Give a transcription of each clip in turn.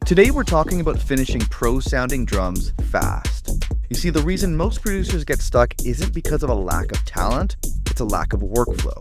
Today we're talking about finishing pro-sounding drums fast. You see, the reason most producers get stuck isn't because of a lack of talent, it's a lack of workflow.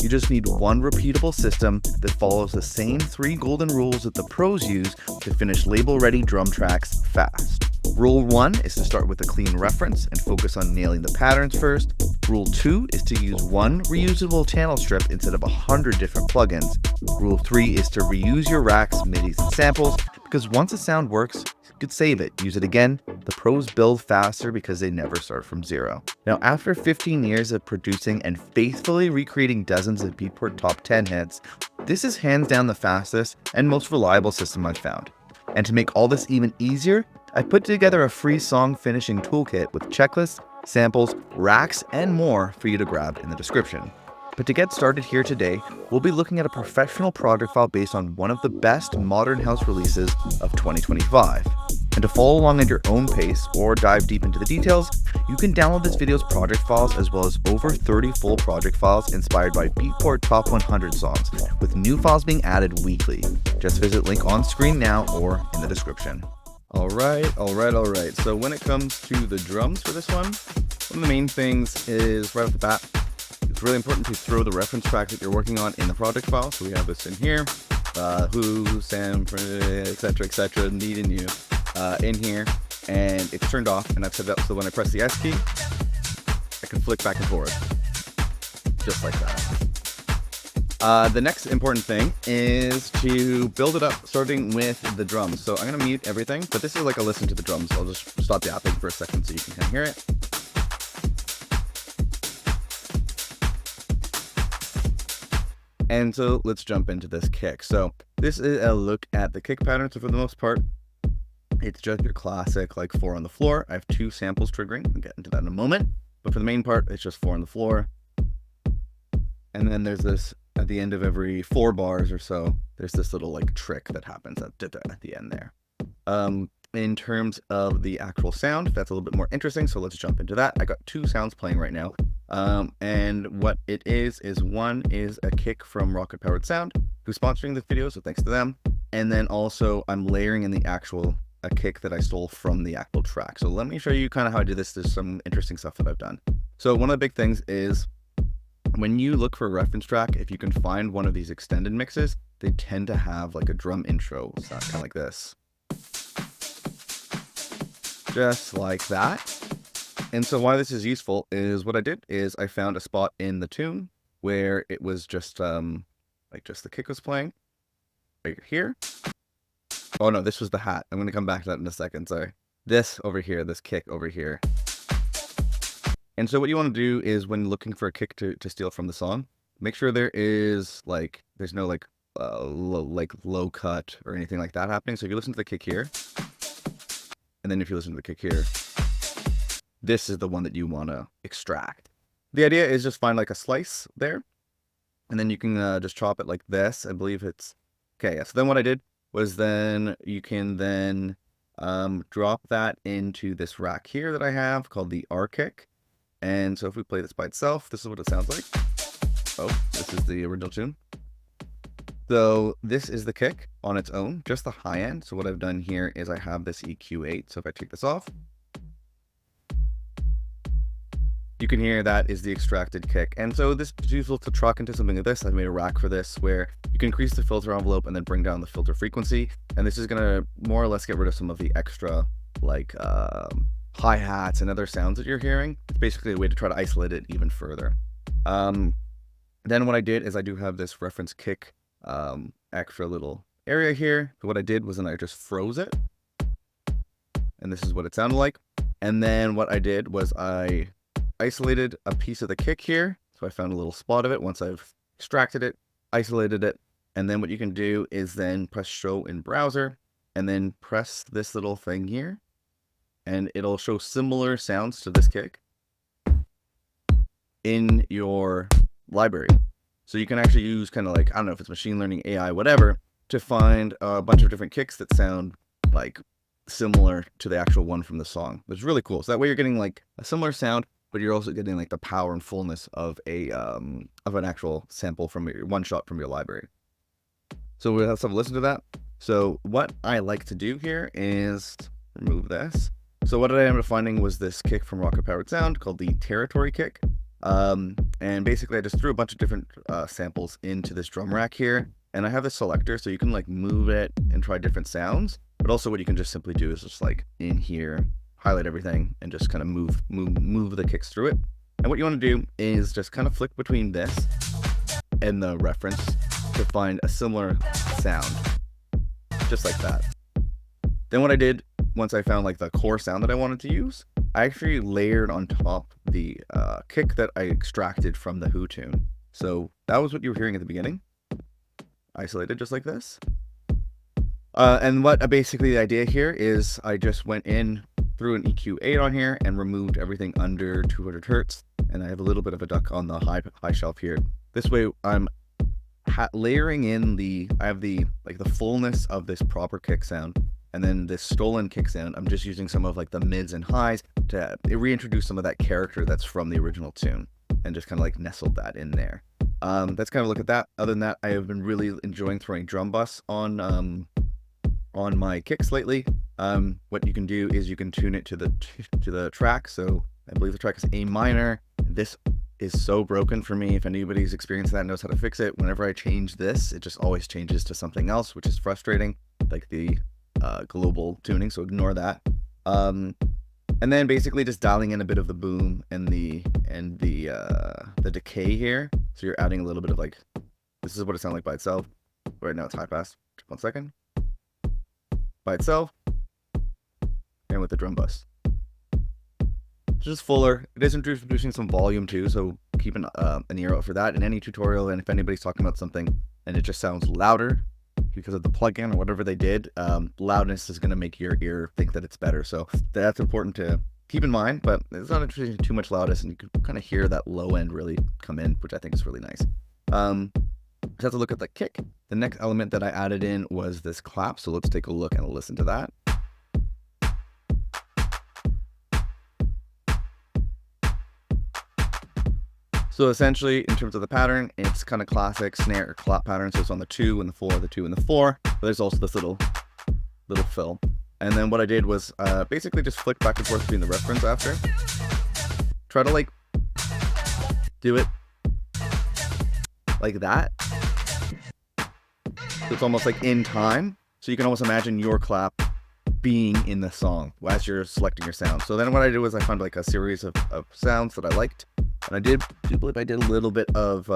You just need one repeatable system that follows the same 3 golden rules that the pros use to finish label-ready drum tracks fast. Rule 1 is to start with a clean reference and focus on nailing the patterns first. Rule 2 is to use one reusable channel strip instead of 100 different plugins. Rule 3 is to reuse your racks, midis, and samples, because once a sound works, you could save it, use it again. The pros build faster because they never start from zero. Now, after 15 years of producing and faithfully recreating dozens of Beatport Top 10 hits, this is hands down the fastest and most reliable system I've found. And to make all this even easier, I put together a free song finishing toolkit with checklists, samples, racks, and more for you to grab in the description. But to get started here today, we'll be looking at a professional project file based on one of the best modern house releases of 2025. And to follow along at your own pace or dive deep into the details, you can download this video's project files as well as over 30 full project files inspired by Beatport Top 100 songs, with new files being added weekly. Just visit link on screen now or in the description. All right. So when it comes to the drums for this one of the main things is right off the bat, it's really important to throw the reference track that you're working on in the project file. So we have this in here, who, Sam, etc., needing you in here, and it's turned off, and I've set it up so when I press the S key, I can flick back and forth, just like that. The next important thing is to build it up starting with the drums. So I'm going to mute everything, but this is like a listen to the drums. I'll just stop yapping for a second so you can kind of hear it. And so let's jump into this kick. So this is a look at the kick pattern. So for the most part, it's just your classic like 4 on the floor. I have 2 samples triggering. I'll get into that in a moment. But for the main part, it's just 4 on the floor. And then there's this, at the end of every 4 bars or so, there's this little like trick that happens at the end there. In terms of the actual sound, that's a little bit more interesting. So let's jump into that. I got 2 sounds playing right now. And what it is one is a kick from Rocket Powered Sound, who's sponsoring this video, so thanks to them. And then also I'm layering in a kick that I stole from the actual track. So let me show you kind of how I do this. There's some interesting stuff that I've done. So one of the big things is when you look for a reference track, if you can find one of these extended mixes, they tend to have like a drum intro, so kind of like this. Just like that. And so why this is useful is what I did is I found a spot in the tune where it was just just the kick was playing right here. Oh no, this was the hat. I'm going to come back to that in a second. Sorry. This over here, this kick over here. And so what you want to do is when looking for a kick to steal from the song, make sure there is there's no low cut or anything like that happening. So if you listen to the kick here, and then if you listen to the kick here, this is the one that you want to extract. The idea is just find like a slice there, and then you can just chop it like this. I believe it's okay. Yeah. So then what I did was then you can then drop that into this rack here that I have called the R kick. And so if we play this by itself, this is what it sounds like. Oh, this is the original tune. So this is the kick on its own, just the high end. So what I've done here is I have this EQ8. So if I take this off, you can hear that is the extracted kick. And so this is useful to truck into something like this. I've made a rack for this where you can increase the filter envelope and then bring down the filter frequency. And this is going to more or less get rid of some of the extra hi-hats and other sounds that you're hearing. It's basically a way to try to isolate it even further. Then what I did is I do have this reference kick extra little area here. So what I did was then I just froze it. And this is what it sounded like. And then what I did was I isolated a piece of the kick here. So I found a little spot of it once I've extracted it, isolated it. And then what you can do is then press show in browser and then press this little thing here. And it'll show similar sounds to this kick in your library. So you can actually use kind of I don't know if it's machine learning, AI, whatever, to find a bunch of different kicks that sound similar to the actual one from the song. It's really cool. So that way you're getting a similar sound, but you're also getting the power and fullness of an actual sample from one shot from your library. So we'll have to listen to that. So what I like to do here is remove this. So what I ended up finding was this kick from Rocket Powered Sound called the Territory Kick. And basically I just threw a bunch of different samples into this drum rack here. And I have this selector, so you can like move it and try different sounds. But also what you can just simply do is just like in here, highlight everything and just kind of move the kicks through it. And what you want to do is just kind of flick between this and the reference to find a similar sound, just like that. Then what I did, once I found like the core sound that I wanted to use, I actually layered on top the kick that I extracted from the Who tune. So that was what you were hearing at the beginning, isolated just like this. And what basically the idea here is I just went in, threw an EQ8 on here and removed everything under 200 Hertz. And I have a little bit of a duck on the high shelf here. This way I'm layering in I have the fullness of this proper kick sound, and then this stolen kick sound, I'm just using some of like the mids and highs to reintroduce some of that character that's from the original tune and just kind of like nestled that in there. That's kind of a look at that. Other than that, I have been really enjoying throwing drum bus on my kicks lately. What you can do is you can tune it to the track. So I believe the track is A minor. This is so broken for me. If anybody's experienced that, knows how to fix it. Whenever I change this, it just always changes to something else, which is frustrating, like the global tuning, so ignore that. And then basically just dialing in a bit of the boom and the decay here. So you're adding a little bit of like, this is what it sounds like by itself. Right now it's high pass. 1 second. By itself. And with the drum bus. Just fuller. It is introducing some volume too, so keep an ear out for that in any tutorial. And if anybody's talking about something and it just sounds louder because of the plugin or whatever they did, loudness is going to make your ear think that it's better. So that's important to keep in mind, but it's not introducing too much loudness, and you can kind of hear that low end really come in, which I think is really nice. Just have to look at the kick. The next element that I added in was this clap, so let's take a look and listen to that. So essentially, in terms of the pattern, it's kind of classic snare clap pattern. So it's on the 2 and the 4, the 2 and the 4. But there's also this little fill. And then what I did was basically just flick back and forth between the reference after. Try to like do it like that. So it's almost like in time. So you can almost imagine your clap being in the song as you're selecting your sound. So then what I did was I found like a series of sounds that I liked. And I believe I did a little bit of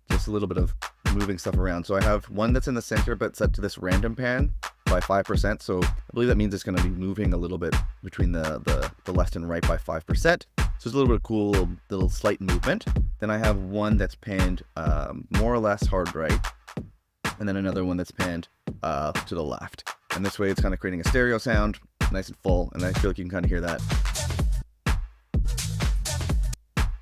just a little bit of moving stuff around. So I have one that's in the center but set to this random pan by 5%. So I believe that means it's going to be moving a little bit between the left and right by 5%. So it's a little bit of cool little slight movement. Then I have one that's panned more or less hard right, and then another one that's panned to the left. And this way it's kind of creating a stereo sound, nice and full, and I feel like you can kind of hear that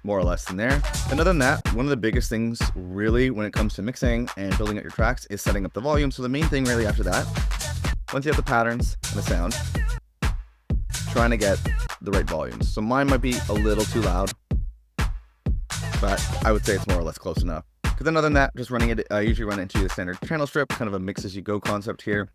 more or less in there. And other than that, one of the biggest things really when it comes to mixing and building out your tracks is setting up the volume. So the main thing really after that, once you have the patterns and the sound, trying to get the right volumes. So mine might be a little too loud, but I would say it's more or less close enough. Because then other than that, just running it, I usually run it into the standard channel strip, kind of a mix as you go concept here.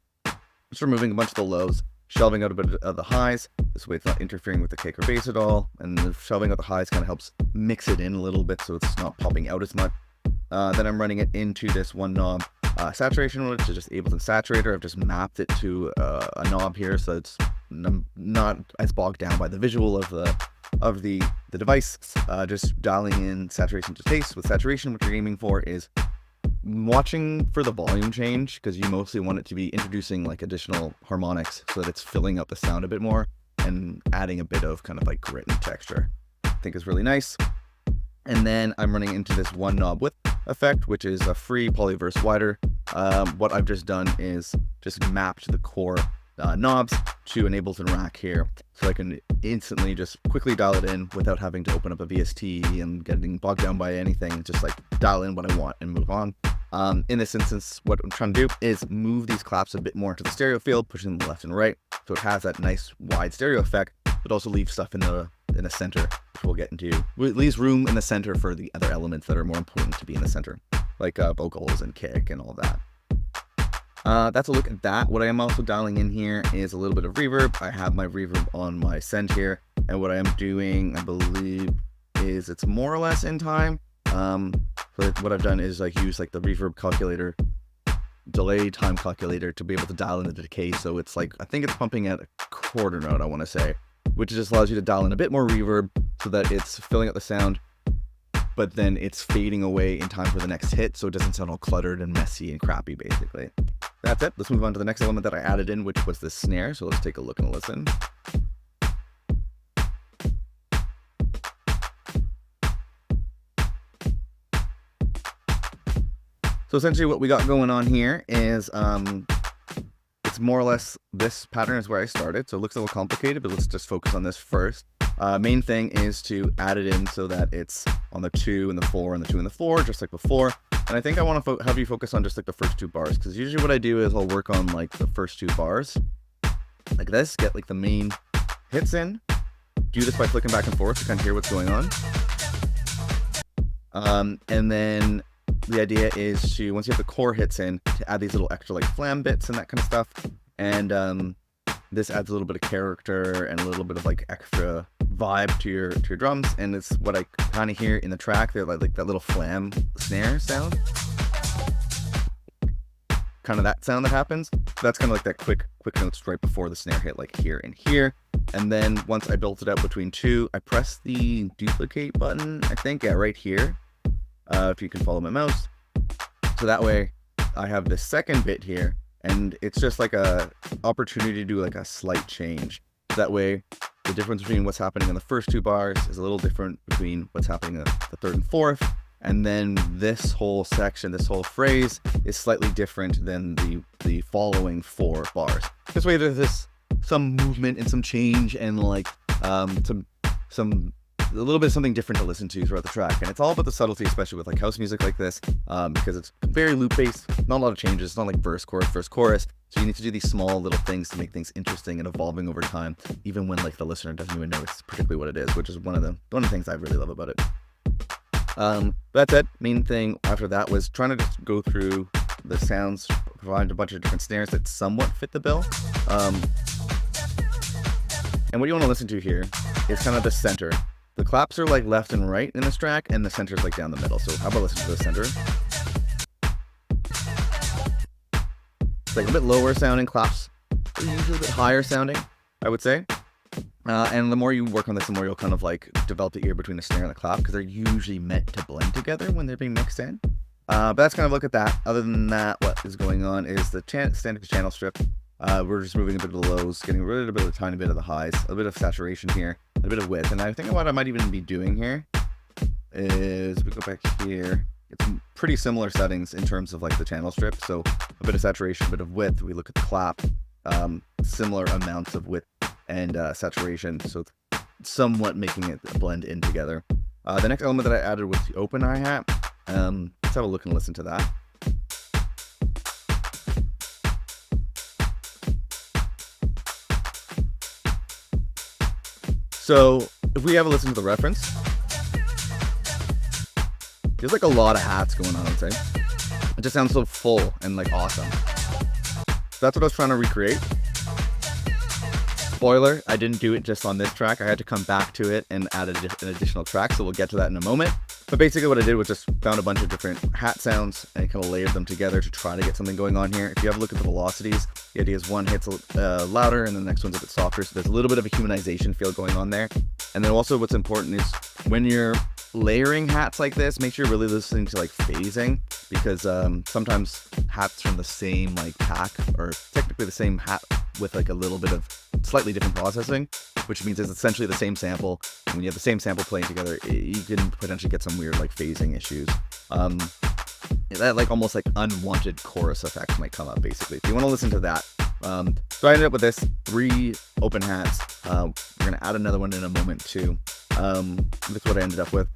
Just removing a bunch of the lows, shelving out a bit of the highs. This way it's not interfering with the kick or bass at all. And the shelving out the highs kind of helps mix it in a little bit so it's not popping out as much. Then I'm running it into this one knob saturation, which is just Ableton Saturator. I've just mapped it to a knob here so it's not as bogged down by the visual of the device. Just dialing in saturation to taste. With saturation, what you're aiming for is watching for the volume change, because you mostly want it to be introducing like additional harmonics so that it's filling up the sound a bit more and adding a bit of kind of like grit and texture. I think is really nice. And then I'm running into this one knob width effect, which is a free polyverse wider. What I've just done is just mapped the core knobs to an Ableton rack here, so I can instantly just quickly dial it in without having to open up a VST and getting bogged down by anything. Just like dial in what I want and move on. In this instance, what I'm trying to do is move these claps a bit more into the stereo field, pushing them left and right, so it has that nice wide stereo effect, but also leave stuff in the center, which we'll get into. It leaves room in the center for the other elements that are more important to be in the center, like vocals and kick and all that. That's a look at that. What I am also dialing in here is a little bit of reverb. I have my reverb on my send here, and what I am doing, I believe, is it's more or less in time. But what I've done is like use like the reverb calculator, delay time calculator, to be able to dial in the decay. So it's like, I think it's pumping at a quarter note, I want to say, which just allows you to dial in a bit more reverb so that it's filling up the sound, but then it's fading away in time for the next hit, so it doesn't sound all cluttered and messy and crappy, basically. That's it. Let's move on to the next element that I added in, which was the snare. So let's take a look and listen. So essentially what we got going on here is, it's more or less, this pattern is where I started. So it looks a little complicated, but let's just focus on this first. Main thing is to add it in so that it's on the 2 and the 4 and the 2 and the 4, just like before. And I think I want to have you focus on just like the first 2 bars, because usually what I do is I'll work on like the first 2 bars like this, get like the main hits in, do this by flicking back and forth to kind of hear what's going on. And then the idea is to, once you have the core hits in, to add these little extra like flam bits and that kind of stuff. And this adds a little bit of character and a little bit of like extra vibe to your drums. And it's what I kind of hear in the track. They're like that little flam snare sound, kind of that sound that happens. That's kind of like that quick notes right before the snare hit, like here and here. And then once I built it up between 2, I press the duplicate button, I think, yeah, right here. If you can follow my mouse. So that way I have the second bit here, and it's just like a opportunity to do like a slight change. That way the difference between what's happening in the first 2 bars is a little different between what's happening in the 3rd and 4th. And then this whole section, this whole phrase is slightly different than the following 4 bars. This way there's some movement and some change and like a little bit of something different to listen to throughout the track. And it's all about the subtlety, especially with like house music like this, because it's very loop based, not a lot of changes. It's not like verse, chorus. So you need to do these small little things to make things interesting and evolving over time, even when like the listener doesn't even know it's particularly what it is, which is one of the things I really love about it. That's it. Main thing after that was trying to just go through the sounds, provide a bunch of different snares that somewhat fit the bill. And what you want to listen to here is kind of the center. The claps are like left and right in this track, and the center is like down the middle. So how about listen to the center? It's like a bit lower sounding claps, are usually a bit higher sounding, I would say. And the more you work on this, the more you'll kind of like develop the ear between the snare and the clap, because they're usually meant to blend together when they're being mixed in. But that's kind of a look at that. Other than that, what is going on is the standard channel strip. We're just moving a bit of the lows, getting rid of a tiny bit of the highs, a bit of saturation here, a bit of width. And I think what I might even be doing here is, if we go back here, it's pretty similar settings in terms of like the channel strip. So a bit of saturation, a bit of width. We look at the clap, similar amounts of width and saturation. So it's somewhat making it blend in together. The next element that I added was the open hi-hat. Let's have a look and listen to that. So if we have a listen to the reference, there's like a lot of hats going on, I'd say. It just sounds so full and like awesome. So that's what I was trying to recreate. Spoiler, I didn't do it just on this track. I had to come back to it and add an additional track, so we'll get to that in a moment. But basically what I did was just found a bunch of different hat sounds and kind of layered them together to try to get something going on here. If you have a look at the velocities, the idea is one hits louder and the next one's a bit softer, so there's a little bit of a humanization feel going on there. And then also what's important is when you're layering hats like this, make sure you're really listening to like phasing, because sometimes hats from the same like pack are technically the same hat with like a little bit of slightly different processing, which means it's essentially the same sample. And when you have the same sample playing together, you can potentially get some weird like phasing issues. That like almost like unwanted chorus effect might come up basically. If you want to listen to that. So I ended up with this 3 open hats. We're gonna add another one in a moment too. That's what I ended up with.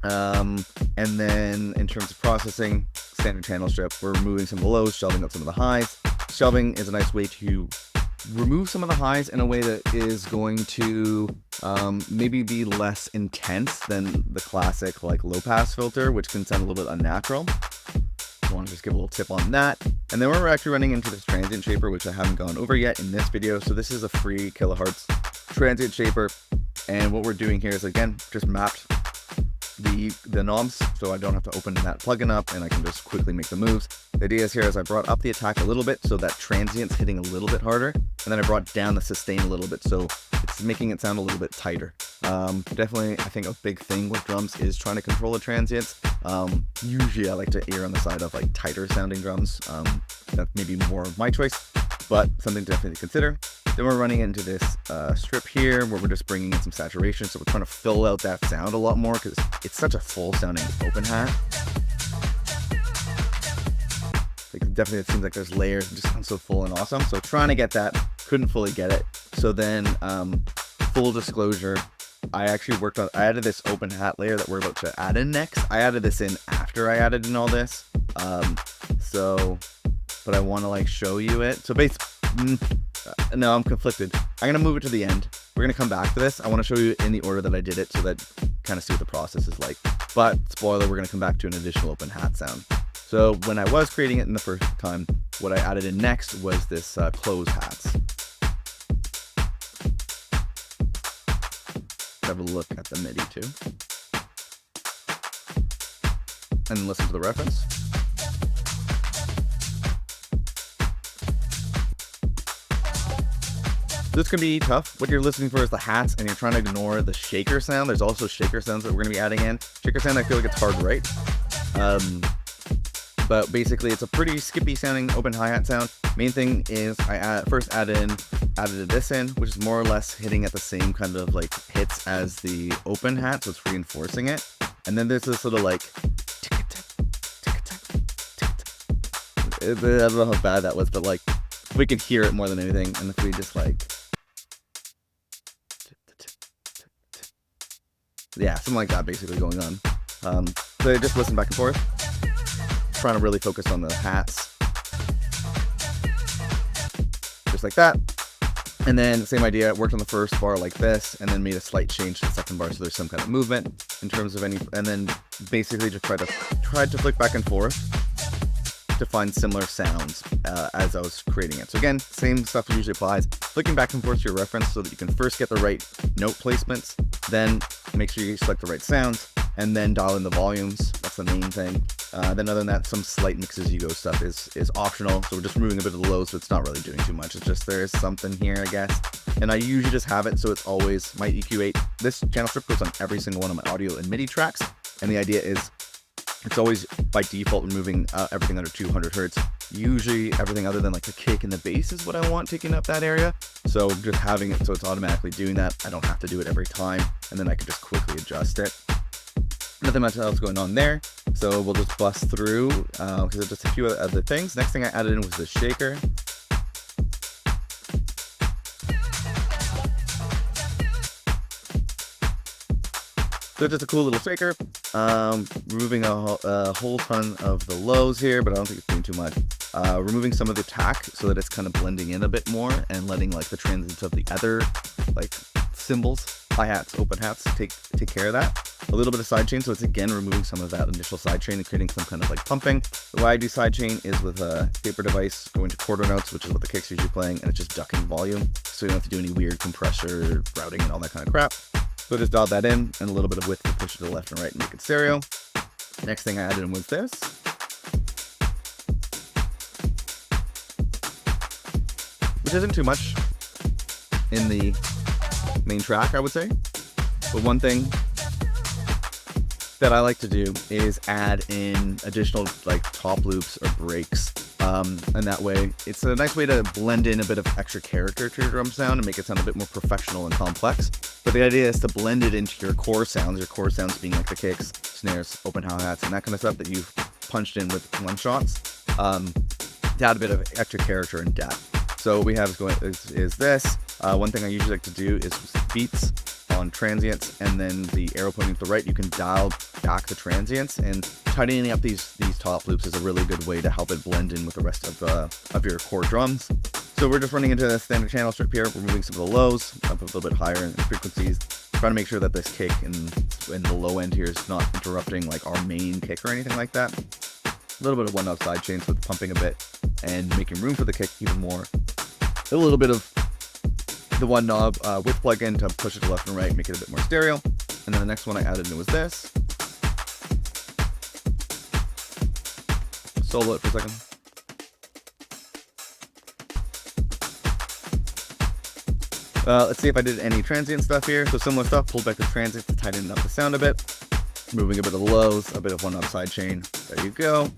And then in terms of processing, standard channel strip, we're removing some of the lows, shelving up some of the highs. Shelving is a nice way to remove some of the highs in a way that is going to maybe be less intense than the classic like low pass filter, which can sound a little bit unnatural. I want to just give a little tip on that. And then we're actually running into this transient shaper, which I haven't gone over yet in this video. So this is a free kilohertz transient shaper. And what we're doing here is, again, just mapped the knobs, so I don't have to open that plugin up and I can just quickly make the moves. The idea is here is I brought up the attack a little bit so that transient's hitting a little bit harder, and then I brought down the sustain a little bit so it's making it sound a little bit tighter. Definitely, I think a big thing with drums is trying to control the transients. Usually I like to err on the side of like tighter sounding drums. That's maybe more of my choice, but something to definitely consider. Then we're running into this strip here where we're just bringing in some saturation. So we're trying to fill out that sound a lot more because it's such a full sounding open hat. Like, definitely it seems like there's layers. It just sounds so full and awesome. So trying to get that, couldn't fully get it. So then full disclosure, I added this open hat layer that we're about to add in next. I added this in after I added in all this. But I want to like show you it. So basically, no, I'm conflicted. I'm going to move it to the end. We're going to come back to this. I want to show you in the order that I did it so that you kind of see what the process is like. But spoiler, we're going to come back to an additional open hat sound. So when I was creating it in the first time, what I added in next was this close hats. Have a look at the MIDI too. And listen to the reference. This can be tough. What you're listening for is the hats and you're trying to ignore the shaker sound. There's also shaker sounds that we're going to be adding in. Shaker sound, I feel like it's hard to write. But basically it's a pretty skippy sounding open hi-hat sound. Main thing is I first added this in, which is more or less hitting at the same kind of like hits as the open hat, so it's reinforcing it. And then there's this sort of like I don't know how bad that was, but like we can hear it more than anything. And if we just like, yeah, something like that basically going on. So just listen back and forth, trying to really focus on the hats, just like that. And then same idea, worked on the first bar like this, and then made a slight change to the second bar so there's some kind of movement in terms of any, and then basically just tried to flick back and forth to find similar sounds as I was creating it. So again, same stuff usually applies. Flicking back and forth to your reference so that you can first get the right note placements, then make sure you select the right sounds, and then dial in the volumes. That's the main thing. Then other than that, some slight mix-as-you-go stuff is optional. So we're just removing a bit of the lows, so it's not really doing too much. It's just there's something here, I guess. And I usually just have it so it's always my EQ8. This channel strip goes on every single one of my audio and MIDI tracks. And the idea is it's always by default removing everything under 200 hertz. Usually everything other than like the kick and the bass is what I want taking up that area. So just having it so it's automatically doing that. I don't have to do it every time. And then I can just quickly adjust it. Nothing much else going on there. So we'll just bust through because there's just a few other things. Next thing I added in was the shaker. So just a cool little shaker, removing a whole ton of the lows here, but I don't think it's doing too much. Removing some of the attack so that it's kind of blending in a bit more and letting like the transients of the other like cymbals, hi-hats, open hats take care of that. A little bit of sidechain, so it's again removing some of that initial sidechain and creating some kind of like pumping. The way I do sidechain is with a taper device going to quarter notes, which is what the kick's usually playing, and it's just ducking volume, so you don't have to do any weird compressor routing and all that kind of crap. So just dial that in, and a little bit of width to push it to the left and right and make it stereo. Next thing I added in was this. Which isn't too much in the main track, I would say. But one thing that I like to do is add in additional like top loops or breaks. And that way, it's a nice way to blend in a bit of extra character to your drum sound and make it sound a bit more professional and complex. But the idea is to blend it into your core sounds being like the kicks, snares, open hi-hats, and that kind of stuff that you've punched in with one-shots, to add a bit of extra character and depth. So what we have is this. One thing I usually like to do is beats on transients, and then the arrow pointing to the right, you can dial back the transients, and tidying up these top loops is a really good way to help it blend in with the rest of your core drums. So we're just running into the standard channel strip here. We're moving some of the lows up a little bit higher in frequencies, trying to make sure that this kick in the low end here is not interrupting like our main kick or anything like that. A little bit of one knob sidechain, so it's pumping a bit and making room for the kick even more. A little bit of the one knob width plug-in to push it to left and right, make it a bit more stereo. And then the next one I added in was this. Solo it for a second. Let's see if I did any transient stuff here. So similar stuff, pulled back the transient to tighten up the sound a bit. Moving a bit of the lows, a bit of one knob sidechain. There you go.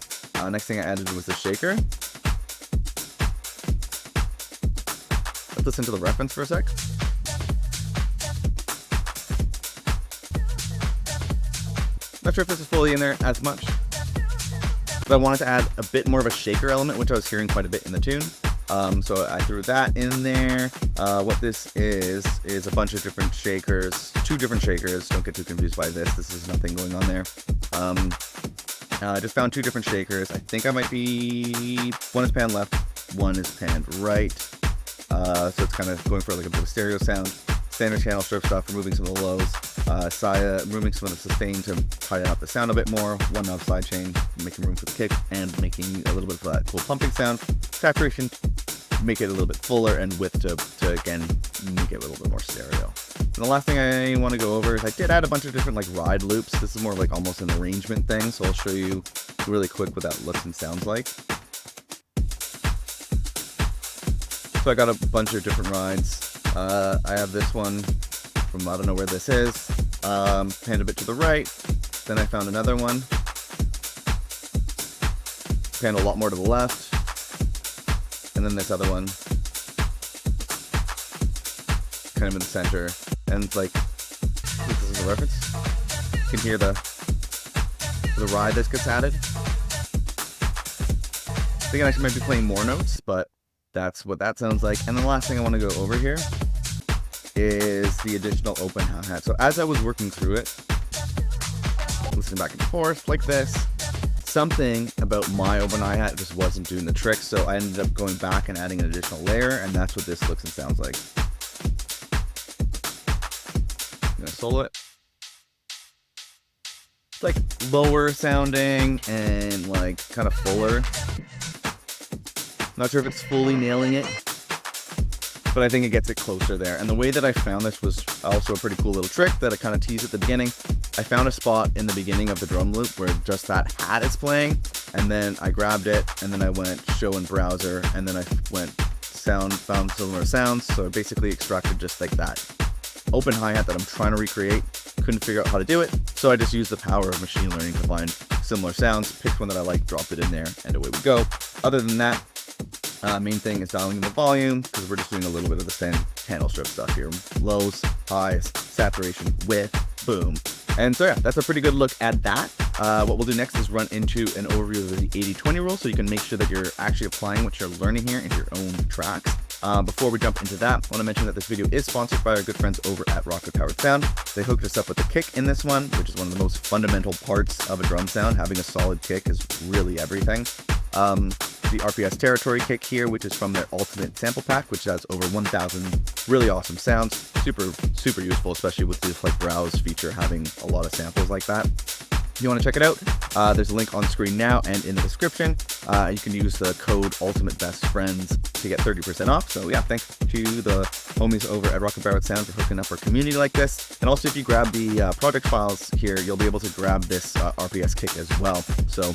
Next thing I added was the shaker. Let's listen to the reference for a sec. Not sure if this is fully in there as much, but I wanted to add a bit more of a shaker element, which I was hearing quite a bit in the tune. So I threw that in there. What this is a bunch of different shakers, 2 different shakers. Don't get too confused by this. This is nothing going on there. I just found 2 different shakers. I think I might be, one is panned left, one is panned right. So it's kind of going for like a bit of stereo sound. Standard channel strip stuff, removing some of the lows. Saya, removing some of the sustain to tighten up the sound a bit more. One knob sidechain, making room for the kick and making a little bit of that cool pumping sound. Saturation, make it a little bit fuller, and width to again make it a little bit more stereo. And the last thing I want to go over is I did add a bunch of different like ride loops. This is more like almost an arrangement thing, so I'll show you really quick what that looks and sounds like. So I got a bunch of different rides. I have this one from, I don't know where this is, panned a bit to the right. Then I found another one, panned a lot more to the left. And then this other one, kind of in the center. And it's like, this is a reference. You can hear the ride that gets added. I think I actually might be playing more notes, but that's what that sounds like. And the last thing I want to go over here is the additional open hi-hat. So as I was working through it, listening back and forth like this, something about my open hi-hat just wasn't doing the trick. So I ended up going back and adding an additional layer, and that's what this looks and sounds like. I'm gonna solo it. It's like lower sounding and like kind of fuller. Not sure if it's fully nailing it, but I think it gets it closer there. And the way that I found this was also a pretty cool little trick that I kind of teased at the beginning. I found a spot in the beginning of the drum loop where just that hat is playing, and then I grabbed it, and then I went show in browser, and then I went found similar sounds. So I basically extracted just like that open hi-hat that I'm trying to recreate. Couldn't figure out how to do it, so I just used the power of machine learning to find similar sounds, picked one that I like, dropped it in there, and away we go. Other than that, main thing is dialing in the volume, because we're just doing a little bit of the same channel strip stuff here. Lows, highs, saturation, width, boom. And so yeah, that's a pretty good look at that. What we'll do next is run into an overview of the 80-20 rule, so you can make sure that you're actually applying what you're learning here into your own tracks. Before we jump into that, I want to mention that this video is sponsored by our good friends over at Rocket Powered Sound. They hooked us up with the kick in this one, which is one of the most fundamental parts of a drum sound. Having a solid kick is really everything. The RPS Territory kick here, which is from their Ultimate Sample Pack, which has over 1,000 really awesome sounds. Super useful, especially with the like browse feature, having a lot of samples like that. If you want to check it out, there's a link on screen now and in the description. You can use the code ULTIMATEBESTFRIENDS to get 30% off. So yeah, thanks to the homies over at Rocket Powered Sound for hooking up our community like this. And also, if you grab the project files here, you'll be able to grab this RPS kick as well. So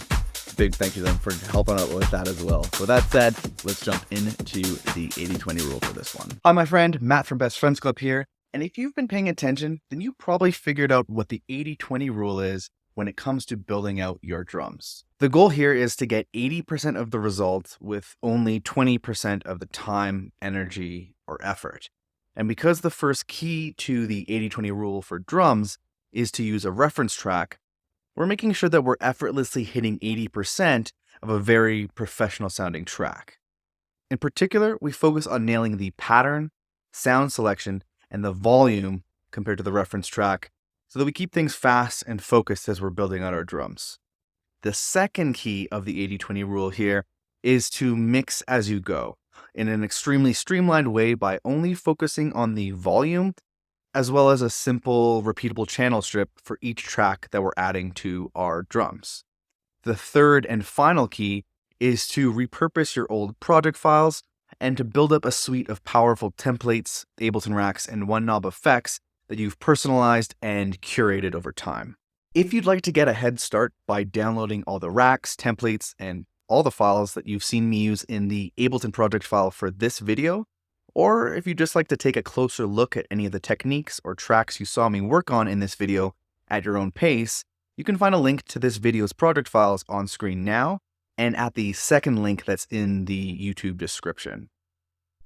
big thank you to them for helping out with that as well. So with that said, let's jump into the 80-20 rule for this one. Hi, my friend, Matt from Best Friends Club here. And if you've been paying attention, then you probably figured out what the 80-20 rule is when it comes to building out your drums. The goal here is to get 80% of the results with only 20% of the time, energy, or effort. And because the first key to the 80-20 rule for drums is to use a reference track, we're making sure that we're effortlessly hitting 80% of a very professional sounding track. In particular, we focus on nailing the pattern, sound selection, and the volume compared to the reference track, so that we keep things fast and focused as we're building out our drums. The second key of the 80-20 rule here is to mix as you go in an extremely streamlined way by only focusing on the volume, as well as a simple repeatable channel strip for each track that we're adding to our drums. The third and final key is to repurpose your old project files and to build up a suite of powerful templates, Ableton racks, and one knob effects that you've personalized and curated over time. If you'd like to get a head start by downloading all the racks, templates, and all the files that you've seen me use in the Ableton project file for this video, or if you'd just like to take a closer look at any of the techniques or tracks you saw me work on in this video at your own pace, you can find a link to this video's project files on screen now and at the second link that's in the YouTube description.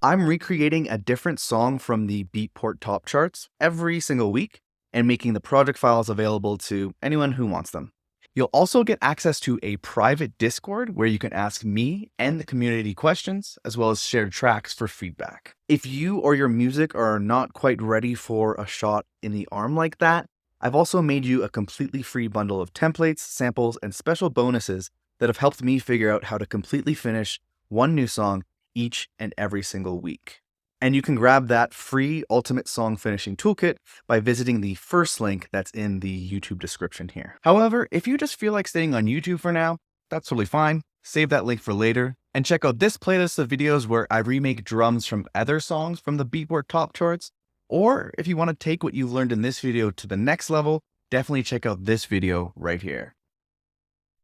I'm recreating a different song from the Beatport top charts every single week and making the project files available to anyone who wants them. You'll also get access to a private Discord where you can ask me and the community questions, as well as share tracks for feedback. If you or your music are not quite ready for a shot in the arm like that, I've also made you a completely free bundle of templates, samples, and special bonuses that have helped me figure out how to completely finish one new song each and every single week. And you can grab that free Ultimate Song Finishing Toolkit by visiting the first link that's in the YouTube description here. However, if you just feel like staying on YouTube for now, that's totally fine. Save that link for later and check out this playlist of videos where I remake drums from other songs from the Beatport top charts. Or if you want to take what you've learned in this video to the next level, definitely check out this video right here.